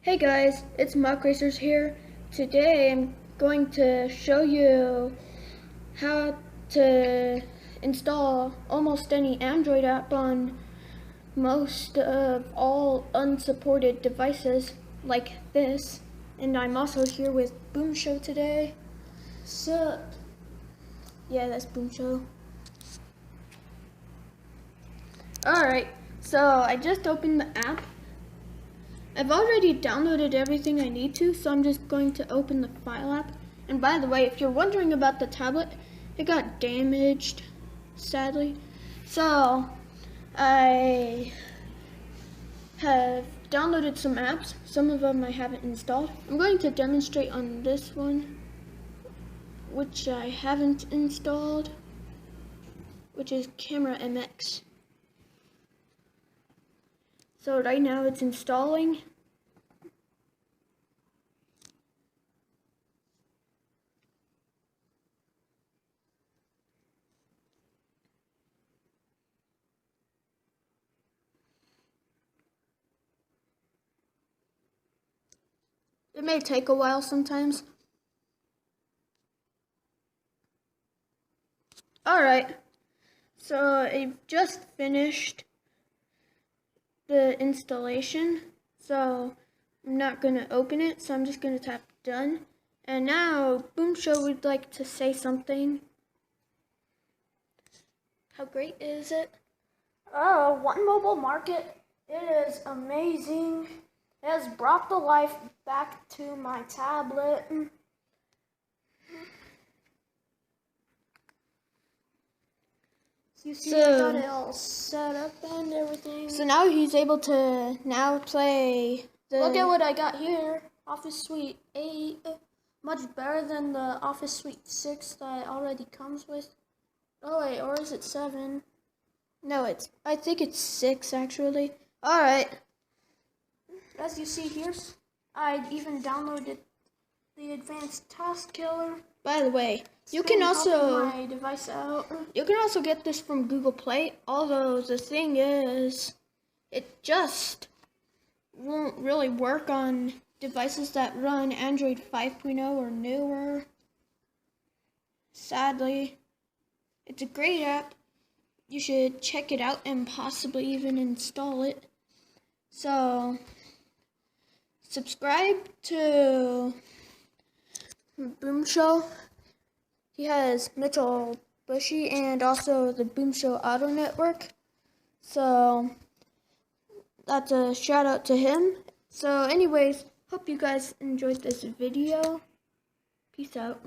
Hey guys, it's Muck Racers here. Today I'm going to show you how to install almost any Android app on most of all unsupported devices like this. And I'm also here with Boom Show today. So, yeah, that's Boom Show. Alright, so I just opened the app. I've already downloaded everything I need to, so I'm just going to open the file app. And by the way, if you're wondering about the tablet, it got damaged, sadly. So, I have downloaded some apps. Some of them I haven't installed. I'm going to demonstrate on this one, which I haven't installed, which is Camera MX. So right now it's installing. It may take a while sometimes. Alright, so I've just finished the installation, so I'm not going to open it, so I'm just going to tap done. And now Boom Show would like to say something. How great is it? 1Mobile Market, it is amazing. It has brought the life back to my tablet. You see, I got it all set up and everything. So now he's able to play the... Look at what I got here. Office Suite 8. Much better than the Office Suite 6 that it already comes with. Oh wait, or is it 7? No, I think it's 6 actually. Alright. As you see here, I even downloaded the Advanced Task Killer. By the way, you can also my device out. You can also get this from Google Play, although the thing is, it just won't really work on devices that run Android 5.0 or newer. Sadly, it's a great app. You should check it out and possibly even install it. So, subscribe to Boom Show. He has Mitchell Bushy and also the Boom Show Auto Network. So that's a shout out to him. So anyways, hope you guys enjoyed this video. Peace out.